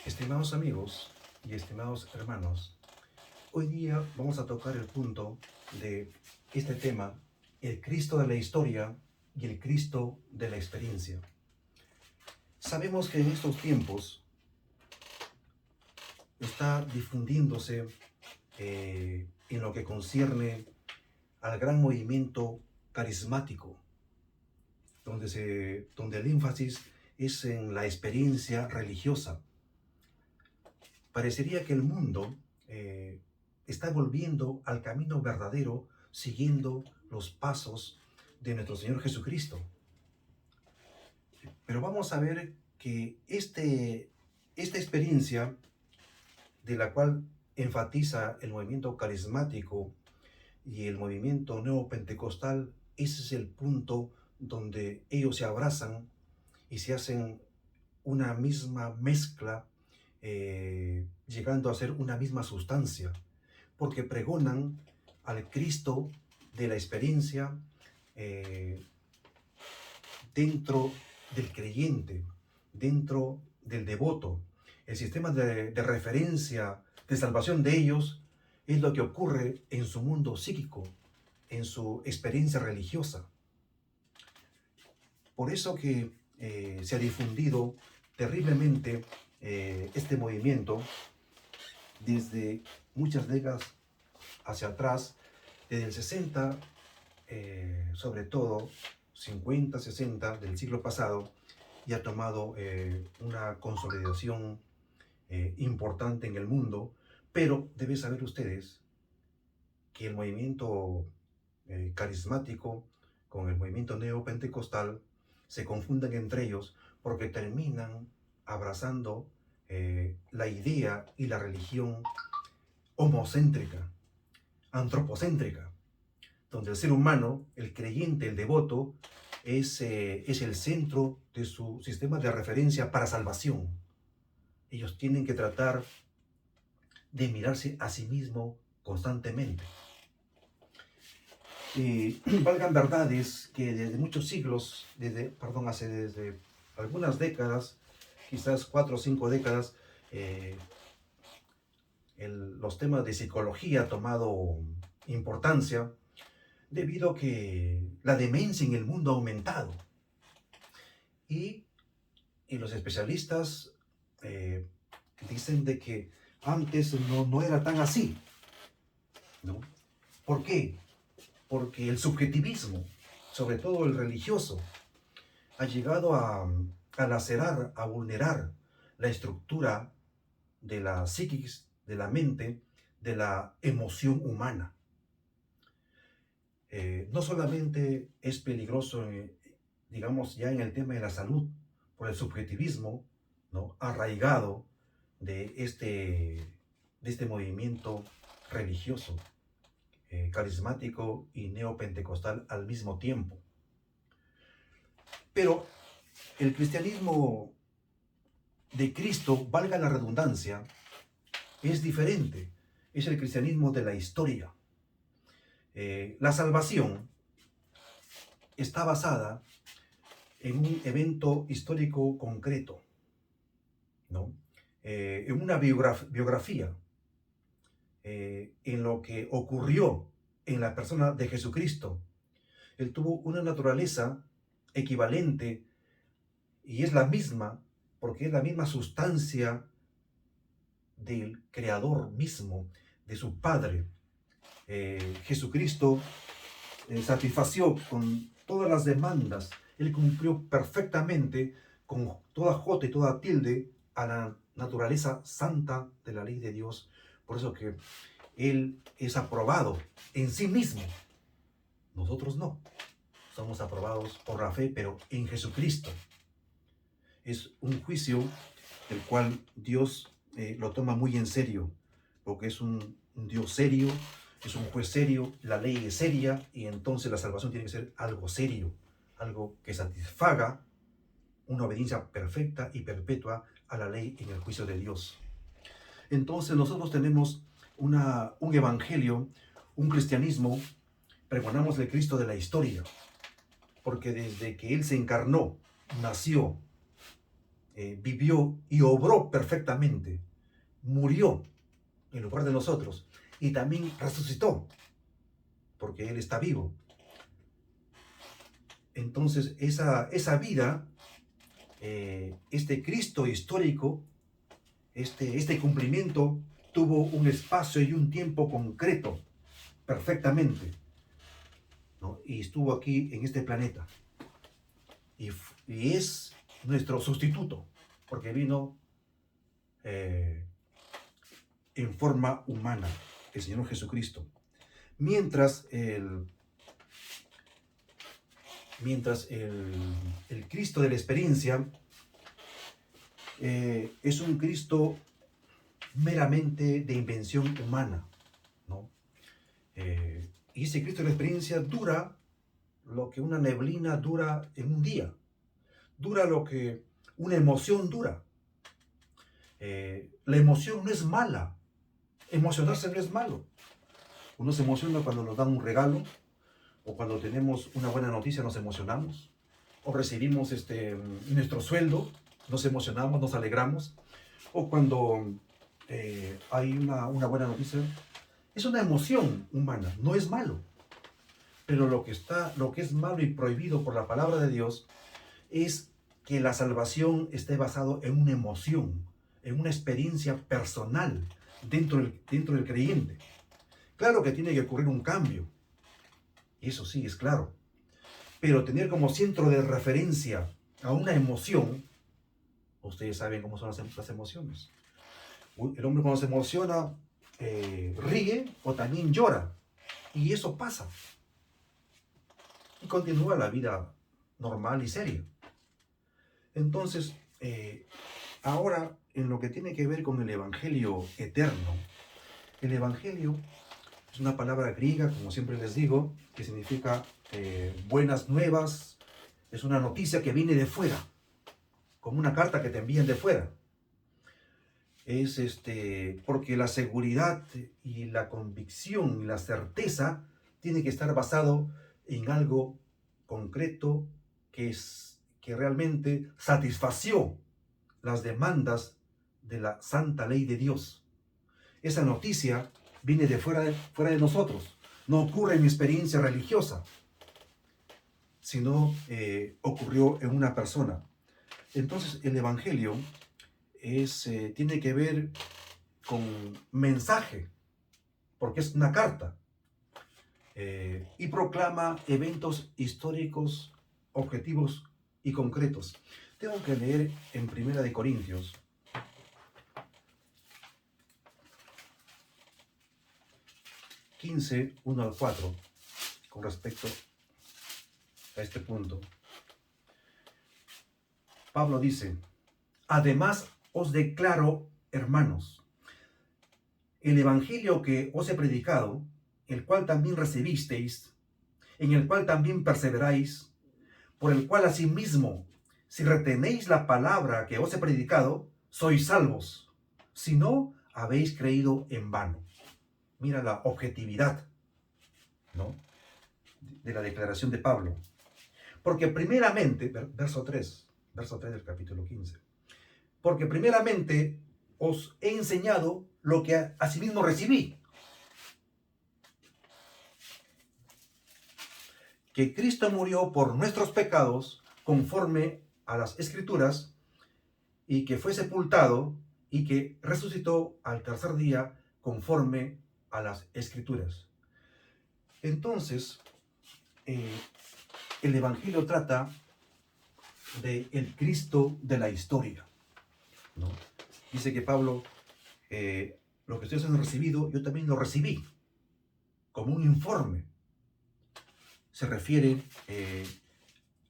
Estimados amigos y estimados hermanos, hoy día vamos a tocar el punto de este tema, el Cristo de la historia y el Cristo de la experiencia. Sabemos que en estos tiempos está difundiéndose en lo que concierne al gran movimiento carismático, donde el énfasis es en la experiencia religiosa. Parecería que el mundo está volviendo al camino verdadero siguiendo los pasos de nuestro Señor Jesucristo. Pero vamos a ver que esta experiencia de la cual enfatiza el movimiento carismático y el movimiento neopentecostal, ese es el punto donde ellos se abrazan y se hacen una misma mezcla, llegando a ser una misma sustancia, porque pregonan al Cristo de la experiencia dentro del creyente, dentro del devoto. El sistema de referencia de salvación de ellos es lo que ocurre en su mundo psíquico, en su experiencia religiosa. Por eso que se ha difundido terriblemente este movimiento desde muchas décadas hacia atrás, desde el 60, sobre todo 50, 60 del siglo pasado, y ha tomado una consolidación importante en el mundo. Pero deben saber ustedes que el movimiento carismático con el movimiento neopentecostal se confunden entre ellos porque terminan abrazando la idea y la religión homocéntrica, antropocéntrica, donde el ser humano, el creyente, el devoto, es el centro de su sistema de referencia para salvación. Ellos tienen que tratar de mirarse a sí mismo constantemente. Valgan verdades que desde muchos siglos, desde algunas décadas, quizás 4 o 5 décadas, los temas de psicología han tomado importancia debido a que la demencia en el mundo ha aumentado. Y los especialistas dicen de que antes no era tan así, ¿no? ¿Por qué? Porque el subjetivismo, sobre todo el religioso, ha llegado a lacerar, a vulnerar la estructura de la psiquis, de la mente, de la emoción humana. No solamente es peligroso, digamos, ya en el tema de la salud, por el subjetivismo, ¿no?, arraigado de este movimiento religioso, carismático y neopentecostal al mismo tiempo. Pero el cristianismo de Cristo, valga la redundancia, es diferente. Es el cristianismo de la historia. La salvación está basada en un evento histórico concreto, ¿no? En una biografía, en lo que ocurrió en la persona de Jesucristo. Él tuvo una naturaleza equivalente y es la misma, porque es la misma sustancia del Creador mismo, de su Padre. Jesucristo satisfació con todas las demandas. Él cumplió perfectamente con toda jota y toda tilde a la naturaleza santa de la ley de Dios. Por eso que Él es aprobado en sí mismo. Nosotros no. Somos aprobados por la fe, pero en Jesucristo. Es un juicio el cual Dios lo toma muy en serio, porque es un Dios serio, es un juez serio, la ley es seria, y entonces la salvación tiene que ser algo serio, algo que satisfaga una obediencia perfecta y perpetua a la ley en el juicio de Dios. Entonces nosotros tenemos un evangelio, un cristianismo, pregonamos el Cristo de la historia, porque desde que Él se encarnó, nació, vivió y obró perfectamente, murió en lugar de nosotros y también resucitó, porque Él está vivo. Entonces, esa vida, este Cristo histórico, este cumplimiento tuvo un espacio y un tiempo concreto, perfectamente, ¿no? Y estuvo aquí en este planeta. Y es nuestro sustituto, porque vino eh, en forma humana, el Señor Jesucristo. Mientras el Cristo de la experiencia es un Cristo meramente de invención humana, ¿no? Y ese Cristo de la experiencia dura lo que una neblina dura en un día, dura lo que una emoción dura. La emoción no es mala, emocionarse no es malo. Uno se emociona cuando nos dan un regalo, o cuando tenemos una buena noticia nos emocionamos, o recibimos nuestro sueldo, nos emocionamos, nos alegramos, o cuando hay una buena noticia. Es una emoción humana, no es malo. Pero lo que es malo y prohibido por la palabra de Dios es que la salvación esté basado en una emoción, en una experiencia personal dentro del creyente. Claro que tiene que ocurrir un cambio, y eso sí, es claro. Pero tener como centro de referencia a una emoción, ustedes saben cómo son las emociones. El hombre cuando se emociona ríe o también llora, y eso pasa. Y continúa la vida normal y seria. Entonces, ahora, en lo que tiene que ver con el Evangelio eterno, el Evangelio es una palabra griega, como siempre les digo, que significa buenas nuevas. Es una noticia que viene de fuera, como una carta que te envían de fuera. Es porque la seguridad y la convicción y la certeza tiene que estar basado en algo concreto que realmente satisfació las demandas de la santa ley de Dios. Esa noticia viene de fuera de nosotros. No ocurre en mi experiencia religiosa, sino ocurrió en una persona. Entonces el Evangelio tiene que ver con mensaje, porque es una carta, y proclama eventos históricos, objetivos y concretos. Tengo que leer en Primera de Corintios 15, 1 al 4, con respecto a este punto. Pablo dice: además os declaro, hermanos, el evangelio que os he predicado, el cual también recibisteis, en el cual también perseveráis, por el cual asimismo, si retenéis la palabra que os he predicado, sois salvos. Si no, habéis creído en vano. Mira la objetividad, ¿no?, de la declaración de Pablo. Porque primeramente, verso 3 del capítulo 15, porque primeramente os he enseñado lo que asimismo recibí, que Cristo murió por nuestros pecados conforme a las Escrituras, y que fue sepultado y que resucitó al tercer día conforme a las Escrituras. Entonces, el Evangelio trata del Cristo de la historia, ¿no? Dice que Pablo, lo que ustedes han recibido, yo también lo recibí, como un informe. Se refiere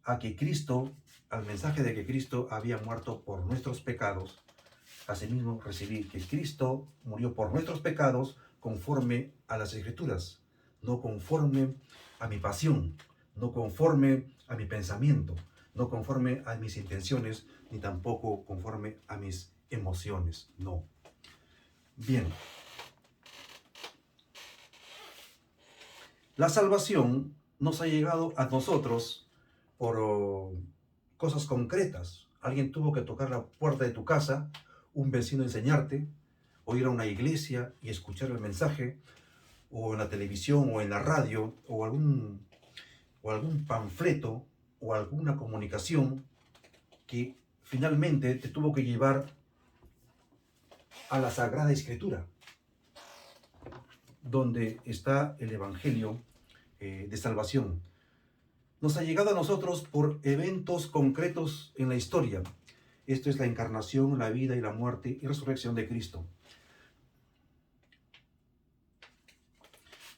a que Cristo, al mensaje de que Cristo había muerto por nuestros pecados. Asimismo recibí que Cristo murió por nuestros pecados conforme a las Escrituras, no conforme a mi pasión, no conforme a mi pensamiento, no conforme a mis intenciones, ni tampoco conforme a mis emociones, no. Bien. La salvación nos ha llegado a nosotros por cosas concretas, Alguien tuvo que tocar la puerta de tu casa, un vecino enseñarte, o ir a una iglesia y escuchar el mensaje, o en la televisión, o en la radio, o algún panfleto, o alguna comunicación que finalmente te tuvo que llevar a la Sagrada Escritura, donde está el Evangelio de salvación. Nos ha llegado a nosotros por eventos concretos en la historia. Esto es la encarnación, la vida y la muerte y resurrección de Cristo.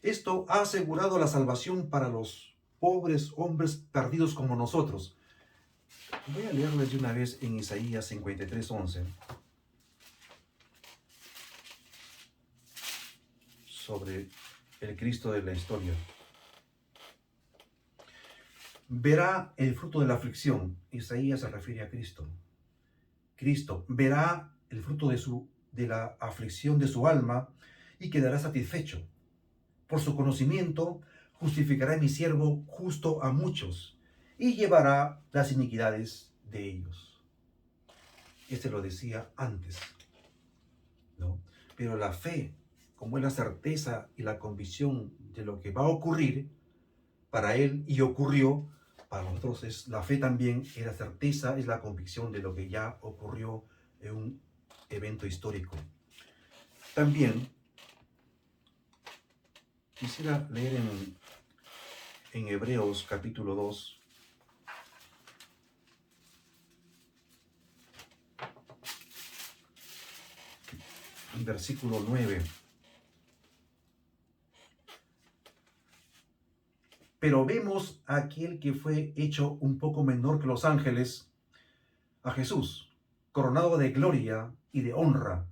Esto ha asegurado la salvación para los pobres hombres perdidos como nosotros. Voy a leerles de una vez en Isaías 53:11 sobre el Cristo de la historia. Verá el fruto de la aflicción. Isaías se refiere a Cristo. Cristo verá el fruto de la aflicción de su alma y quedará satisfecho. Por su conocimiento justificará mi siervo justo a muchos y llevará las iniquidades de ellos. Este lo decía antes, ¿no? Pero la fe, como es la certeza y la convicción de lo que va a ocurrir para él y ocurrió, para nosotros es la fe también, es la certeza, es la convicción de lo que ya ocurrió en un evento histórico. También quisiera leer en Hebreos capítulo 2, versículo 9. Pero vemos a aquel que fue hecho un poco menor que los ángeles, a Jesús, coronado de gloria y de honra,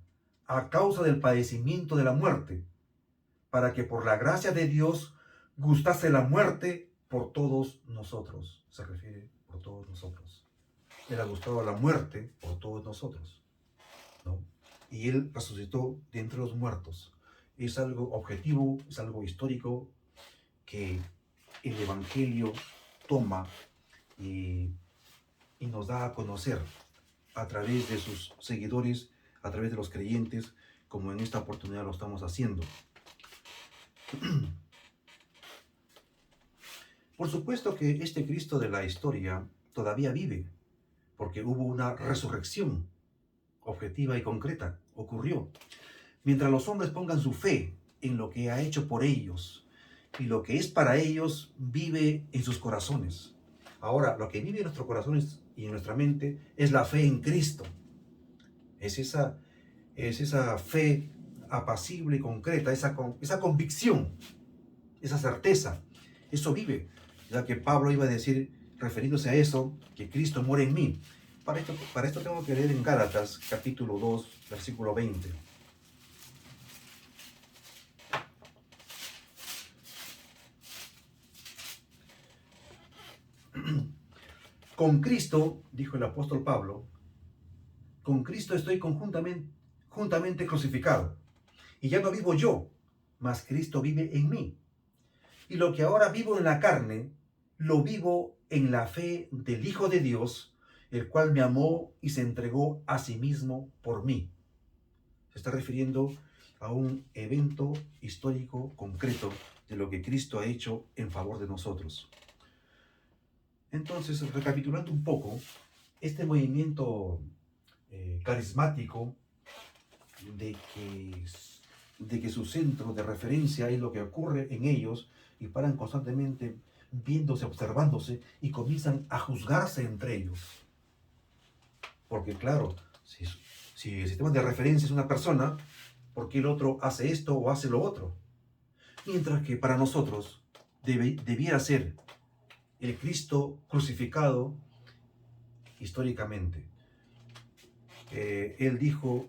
a causa del padecimiento de la muerte, para que por la gracia de Dios gustase la muerte por todos nosotros. Se refiere por todos nosotros. Él ha gustado la muerte por todos nosotros, ¿no? Y Él resucitó de entre los muertos. Es algo objetivo, es algo histórico que el Evangelio toma y nos da a conocer a través de sus seguidores, a través de los creyentes, como en esta oportunidad lo estamos haciendo. Por supuesto que este Cristo de la historia todavía vive, porque hubo una resurrección objetiva y concreta, ocurrió. Mientras los hombres pongan su fe en lo que ha hecho por ellos y lo que es para ellos, vive en sus corazones. Ahora, lo que vive en nuestros corazones y en nuestra mente es la fe en Cristo. Es esa fe apacible y concreta, esa convicción, esa certeza. Eso vive, ya que Pablo iba a decir, refiriéndose a eso, que Cristo muere en mí. Para esto tengo que leer en Gálatas capítulo 2, versículo 20. Con Cristo, dijo el apóstol Pablo, con Cristo estoy juntamente crucificado. Y ya no vivo yo, mas Cristo vive en mí. Y lo que ahora vivo en la carne, lo vivo en la fe del Hijo de Dios, el cual me amó y se entregó a sí mismo por mí. Se está refiriendo a un evento histórico concreto de lo que Cristo ha hecho en favor de nosotros. Entonces, recapitulando un poco, este movimiento carismático de que su centro de referencia es lo que ocurre en ellos y paran constantemente viéndose, observándose y comienzan a juzgarse entre ellos. Porque claro, si el sistema de referencia es una persona, ¿por qué el otro hace esto o hace lo otro? Mientras que para nosotros debiera ser el Cristo crucificado históricamente. Él dijo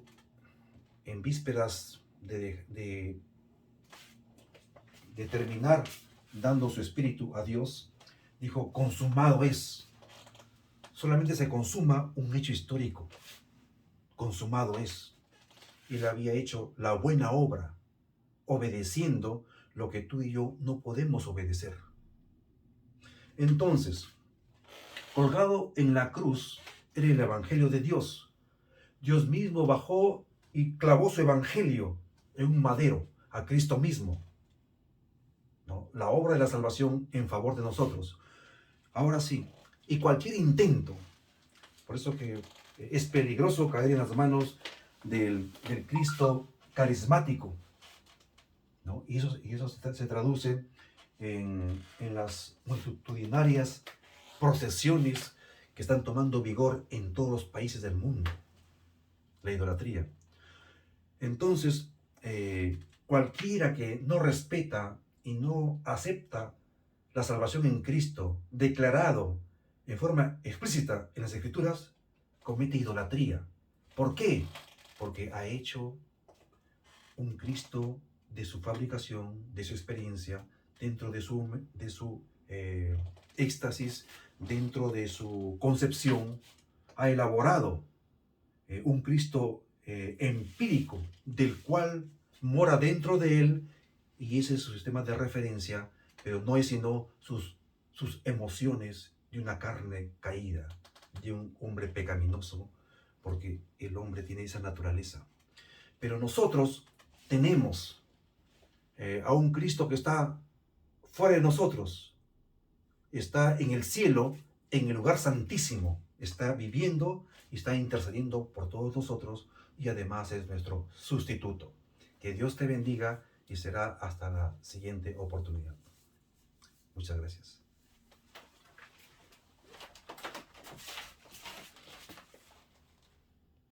en vísperas de terminar dando su espíritu a Dios, dijo, consumado es. Solamente se consuma un hecho histórico. Consumado es. Él había hecho la buena obra, obedeciendo lo que tú y yo no podemos obedecer. Entonces, colgado en la cruz, era el Evangelio de Dios. Dios mismo bajó y clavó su Evangelio en un madero, a Cristo mismo, ¿no? La obra de la salvación en favor de nosotros. Ahora sí, y cualquier intento, por eso que es peligroso caer en las manos del Cristo carismático, ¿no? Y eso se traduce en las multitudinarias procesiones que están tomando vigor en todos los países del mundo, la idolatría. Entonces, cualquiera que no respeta y no acepta la salvación en Cristo, declarado en forma explícita en las Escrituras, comete idolatría. ¿Por qué? Porque ha hecho un Cristo de su fabricación, de su experiencia, dentro de su éxtasis, dentro de su concepción, ha elaborado un Cristo empírico, del cual mora dentro de él, y ese es su sistema de referencia, pero no es sino sus emociones de una carne caída, de un hombre pecaminoso, porque el hombre tiene esa naturaleza. Pero nosotros tenemos a un Cristo que está fuera de nosotros, está en el cielo, en el lugar santísimo, está viviendo y está intercediendo por todos nosotros, y además es nuestro sustituto. Que Dios te bendiga y será hasta la siguiente oportunidad. Muchas gracias.